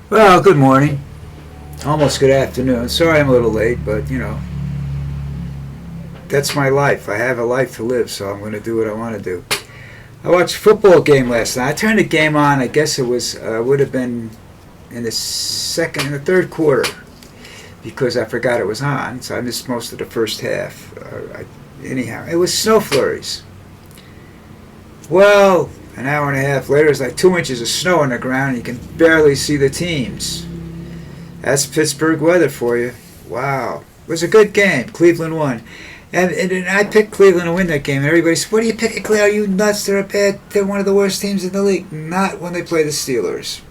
Well, good morning. Almost good afternoon. Sorry I'm a little late, but that's my life. I have a life to live, so I'm going to do what I want to do. I watched a football game last night. I turned the game on. I guess it was would have been in the third quarter because I forgot it was on, so I missed most of the first half. Anyhow, it was snow flurries. Well, an hour and a half later, it's like 2 inches of snow on the ground, and you can barely see the teams. That's Pittsburgh weather for you. Wow. It was a good game. Cleveland won. And I picked Cleveland to win that game. And everybody said, "What are you picking, Cleveland? Are you nuts? They're one of the worst teams in the league." Not when they play the Steelers.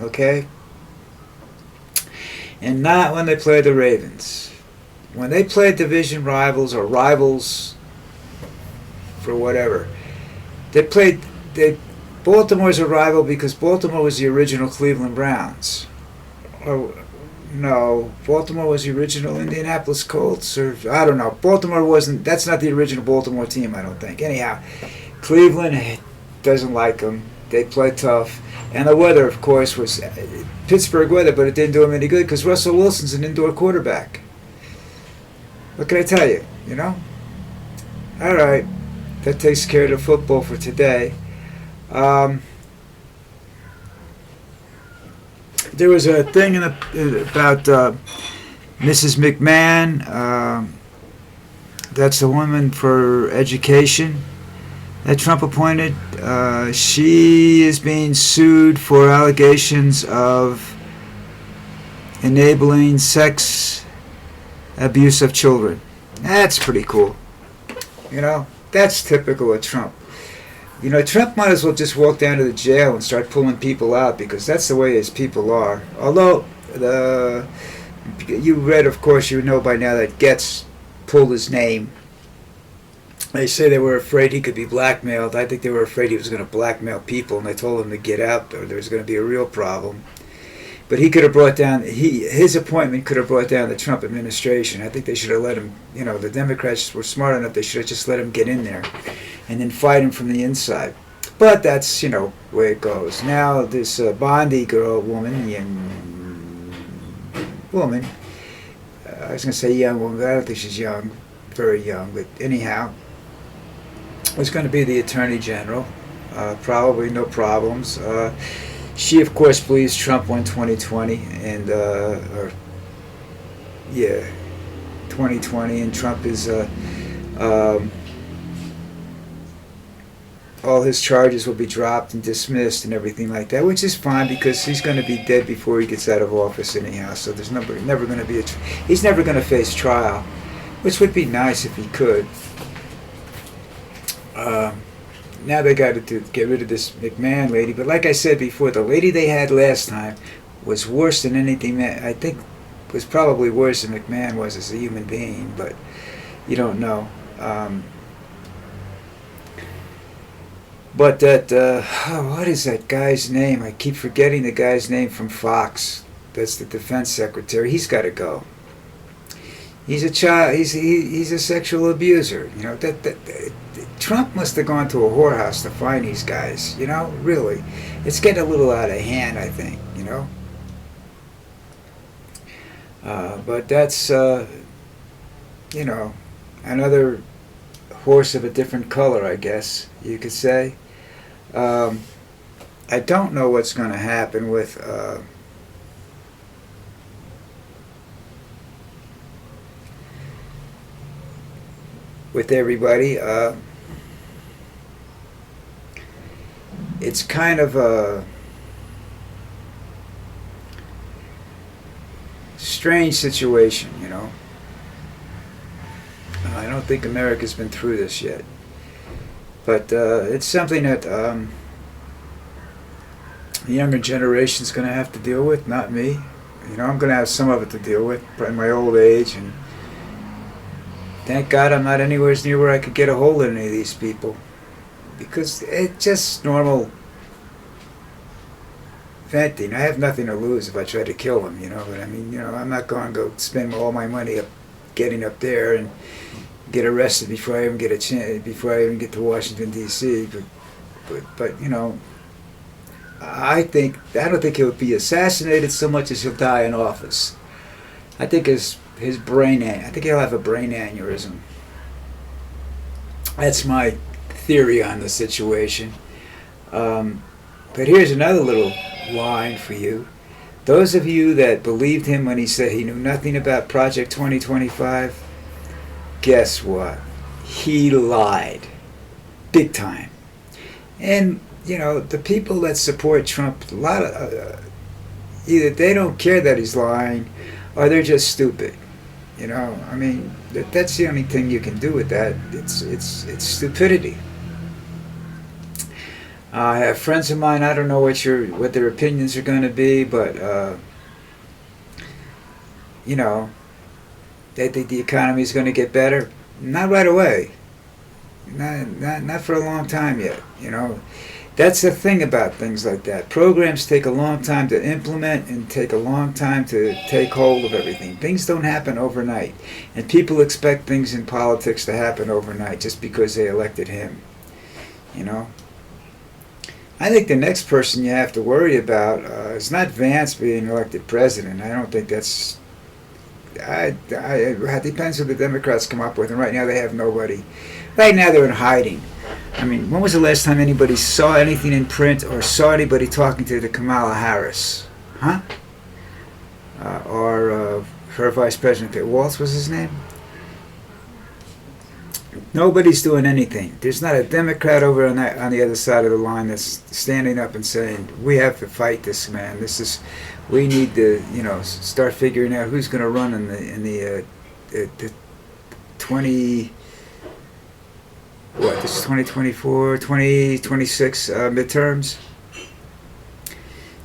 Okay? And not when they play the Ravens. When they play division rivals or rivals for whatever, they Baltimore's a rival because Baltimore was the original Cleveland Browns. Or no, Baltimore was the original Indianapolis Colts, or I don't know. Baltimore wasn't. That's not the original Baltimore team, I don't think. Anyhow, Cleveland doesn't like them. They play tough, and the weather, of course, was Pittsburgh weather, but it didn't do them any good because Russell Wilson's an indoor quarterback. What can I tell you? All right, that takes care of the football for today. Um, there was a thing about Mrs. McMahon. That's the woman for education that Trump appointed. She is being sued for allegations of enabling sex abuse of children. That's pretty cool. That's typical of Trump. Trump might as well just walk down to the jail and start pulling people out because that's the way his people are. Although, you read, of course, you know by now that Getz pulled his name. They say they were afraid he could be blackmailed. I think they were afraid he was going to blackmail people, and they told him to get out or there was going to be a real problem. But he could have brought down, his appointment could have brought down the Trump administration. I think they should have let him, the Democrats were smart enough, they should have just let him get in there and then fight him from the inside. But that's, the way it goes. Now, this Bondi woman, I was going to say young woman, but I don't think she's young, very young, but anyhow, was going to be the Attorney General. Probably no problems. She, of course, believes Trump won 2020, and 2020, and Trump is all his charges will be dropped and dismissed and everything like that, which is fine because he's going to be dead before he gets out of office anyhow. So there's never going to be he's never going to face trial, which would be nice if he could. Now they got to get rid of this McMahon lady. But like I said before, the lady they had last time was worse than anything I think was probably worse than McMahon was as a human being, but you don't know. But that, what is that guy's name? I keep forgetting the guy's name from Fox. That's the defense secretary. He's got to go. He's a child. He's a sexual abuser. Trump must have gone to a whorehouse to find these guys. Really, it's getting a little out of hand, I think. But that's another horse of a different color, I guess you could say. I don't know what's going to happen with everybody. It's kind of a strange situation, I don't think America's been through this yet. But it's something that the younger generation's going to have to deal with, not me. I'm going to have some of it to deal with in my old age, and thank God I'm not anywhere near where I could get a hold of any of these people. Because it's just normal venting. I have nothing to lose if I try to kill them, but I'm not going to go spend all my money getting up there and get arrested before I even get a chance, before I even get to Washington D.C. But I don't think he'll be assassinated so much as he'll die in office. I think his brain, I think he'll have a brain aneurysm. That's my theory on the situation. But here's another little line for you. Those of you that believed him when he said he knew nothing about Project 2025, guess what? He lied. Big time. And, you know, the people that support Trump, a lot of, either they don't care that he's lying or they're just stupid. You know, I mean, that's the only thing you can do with that. It's stupidity. I have friends of mine. I don't know what their opinions are going to be, but you know, they think the economy is going to get better. Not right away. Not for a long time yet. You know, that's the thing about things like that. Programs take a long time to implement and take a long time to take hold of everything. Things don't happen overnight, and people expect things in politics to happen overnight just because they elected him. You know. I think the next person you have to worry about is not Vance being elected president. I don't think that's. It depends who the Democrats come up with, and right now they have nobody. Right now they're in hiding. I mean, when was the last time anybody saw anything in print or saw anybody talking to the Kamala Harris? Huh? Or her vice president, Waltz was his name? Nobody's doing anything. There's not a Democrat over on the other side of the line that's standing up and saying, we have to fight this man. We need to, you know, start figuring out who's going to run in the 2024, 2026 midterms.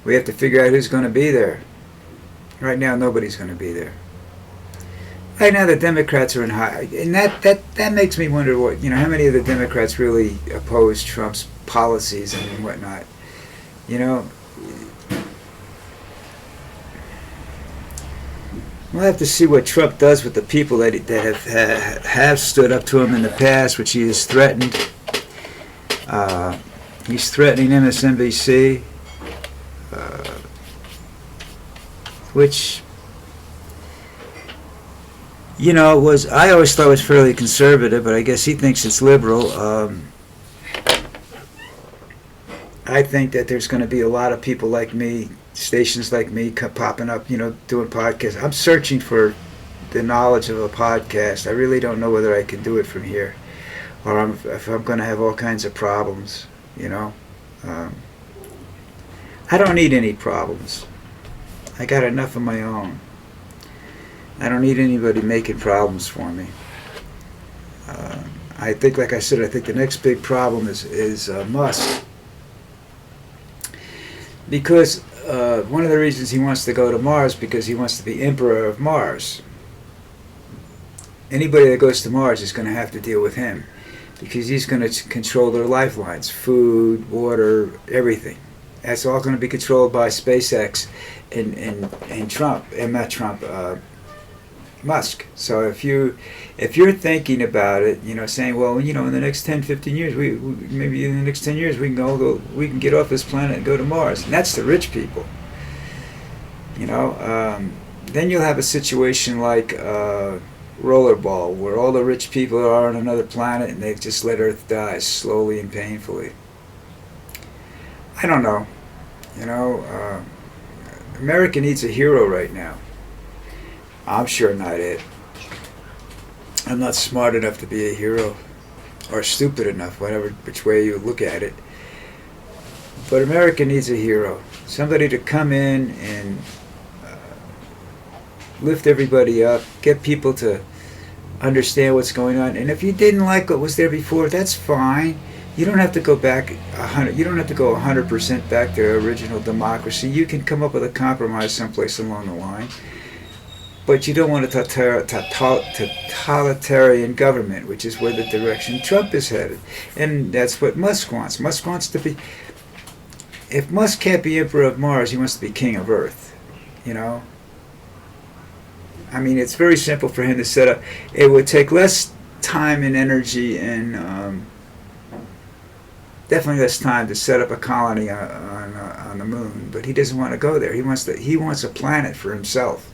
We have to figure out who's going to be there. Right now, nobody's going to be there. Right now, the Democrats are in high, and that makes me wonder what, you know, how many of the Democrats really oppose Trump's policies and whatnot. You know, we'll have to see what Trump does with the people that have stood up to him in the past, which he has threatened. He's threatening MSNBC, which, you know, I always thought was fairly conservative, but I guess he thinks it's liberal. I think that there's going to be a lot of people like me, stations like me, popping up, you know, doing podcasts. I'm searching for the knowledge of a podcast. I really don't know whether I can do it from here, or if I'm going to have all kinds of problems, you know. I don't need any problems. I got enough of my own. I don't need anybody making problems for me. I think, like I said, I think the next big problem is Musk. Because one of the reasons he wants to go to Mars, because he wants to be emperor of Mars. Anybody that goes to Mars is going to have to deal with him, because he's going to control their lifelines, food, water, everything. That's all going to be controlled by SpaceX and Trump, and not Trump, Musk. So if you're thinking about it, you know, saying, well, you know, in the next 10, 15 years, maybe in the next 10 years we can get off this planet and go to Mars. And that's the rich people. You know, then you'll have a situation like Rollerball, where all the rich people are on another planet and they just let Earth die slowly and painfully. I don't know. You know, America needs a hero right now. I'm sure not it. I'm not smart enough to be a hero, or stupid enough, whatever which way you look at it. But America needs a hero, somebody to come in and lift everybody up, get people to understand what's going on. And if you didn't like what was there before, that's fine. You don't have to go back 100. You don't have to go 100% back to original democracy. You can come up with a compromise someplace along the line. But you don't want a totalitarian government, which is where the direction Trump is headed. And that's what Musk wants. Musk wants to be... If Musk can't be emperor of Mars, he wants to be king of Earth. You know? I mean, it's very simple for him to set up. It would take less time and energy and definitely less time to set up a colony on the moon. But he doesn't want to go there. He wants a planet for himself.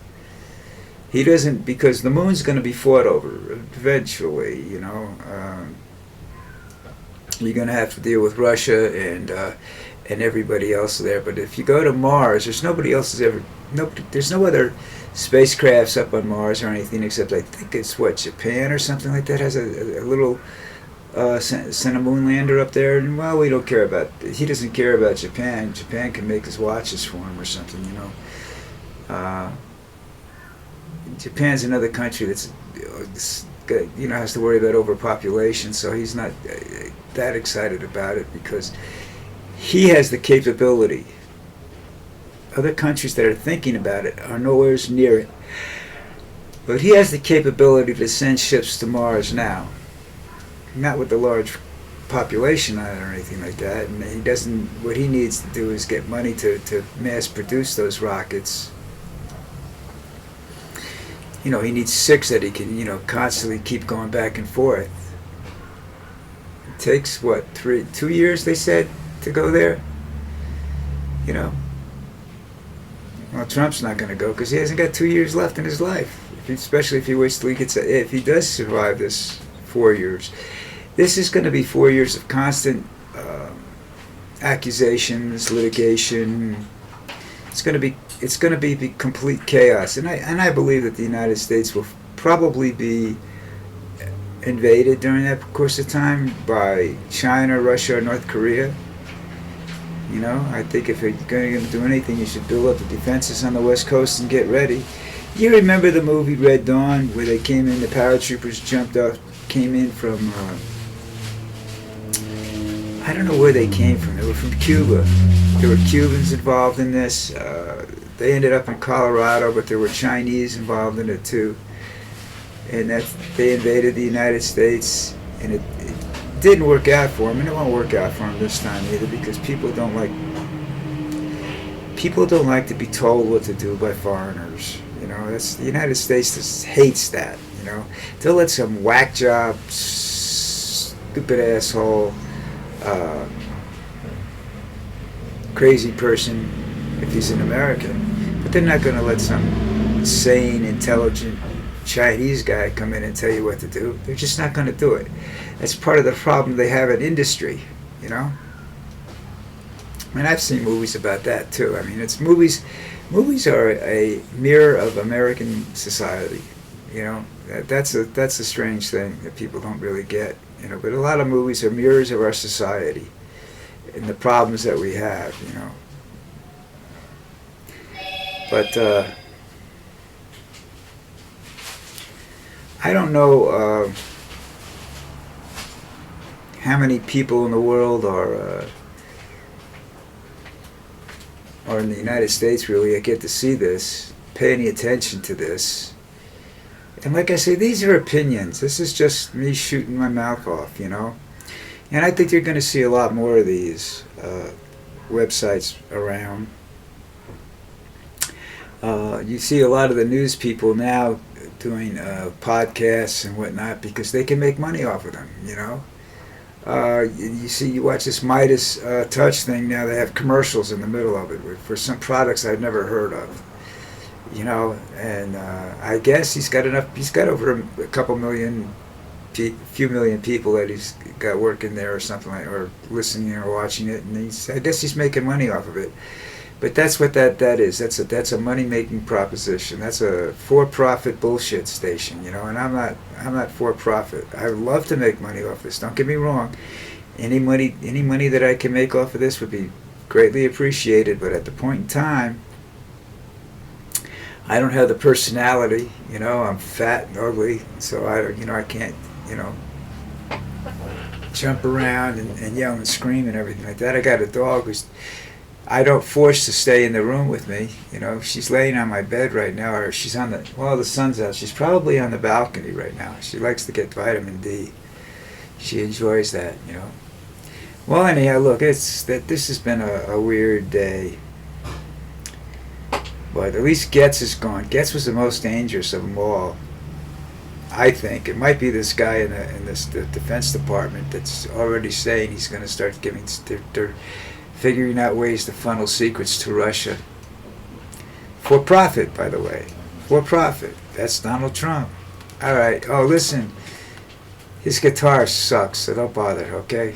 He doesn't, because the moon's going to be fought over eventually. You know, you're going to have to deal with Russia and everybody else there. But if you go to Mars, there's there's no other spacecrafts up on Mars or anything, except I think it's Japan or something like that has a little sent a moon lander up there. And well, we don't care about. He doesn't care about Japan. Japan can make his watches for him or something, you know. Japan's another country that's has to worry about overpopulation, so he's not that excited about it because he has the capability. Other countries that are thinking about it are nowhere near it. But he has the capability to send ships to Mars now. Not with the large population on it or anything like that. And he doesn't. What he needs to do is get money to mass produce those rockets. You know, he needs 6 that he can, constantly keep going back and forth. It takes, 2 years, they said, to go there? You know? Well, Trump's not going to go because he hasn't got 2 years left in his life. Especially if he waits till he gets, if he does survive this 4 years. This is going to be 4 years of constant accusations, litigation. It's going to be complete chaos, and I believe that the United States will probably be invaded during that course of time by China, Russia, or North Korea. You know, I think if you're going to do anything, you should build up the defenses on the West Coast and get ready. You remember the movie Red Dawn, where they came in, the paratroopers came in from, I don't know where they came from. They were from Cuba. There were Cubans involved in this. They ended up in Colorado, but there were Chinese involved in it too. And they invaded the United States, and it didn't work out for them, and it won't work out for them this time either, because people don't like to be told what to do by foreigners. You know, the United States just hates that. You know, they'll let some whack job, stupid asshole, crazy person, if he's an American, but they're not going to let some sane, intelligent Chinese guy come in and tell you what to do. They're just not going to do it. That's part of the problem they have in industry, you know. I mean, I've seen movies about that too. I mean, it's movies. Movies are a mirror of American society. You know, that's a strange thing that people don't really get. You know, but a lot of movies are mirrors of our society and the problems that we have. You know, but I don't know how many people in the world are in the United States really that get to see this, pay any attention to this. And like I say, these are opinions. This is just me shooting my mouth off, you know. And I think you're going to see a lot more of these websites around. You see a lot of the news people now doing podcasts and whatnot because they can make money off of them, you know. You watch this Midas Touch thing now. They have commercials in the middle of it for some products I've never heard of, you know. And I guess he's got over a couple million, few million people that he's got working there or something like, or listening or watching it, and I guess he's making money off of it. But that's what that is. That's a money-making proposition. That's a for-profit bullshit station, you know. And I'm not for-profit. I would love to make money off this. Don't get me wrong. Any money that I can make off of this would be greatly appreciated. But at the point in time, I don't have the personality. You know, I'm fat and ugly, so I can't, you know, jump around and yell and scream and everything like that. I got a dog who's I don't force to stay in the room with me. You know, she's laying on my bed right now, or she's the sun's out. She's probably on the balcony right now. She likes to get vitamin D. She enjoys that, you know. Well, anyhow, look, this has been a weird day. But at least Getz is gone. Getz was the most dangerous of them all. I think it might be this guy in this the Defense Department that's already saying he's going to start giving. They're figuring out ways to funnel secrets to Russia. For profit, by the way. For profit. That's Donald Trump. All right. Oh, listen. His guitar sucks, so don't bother, okay?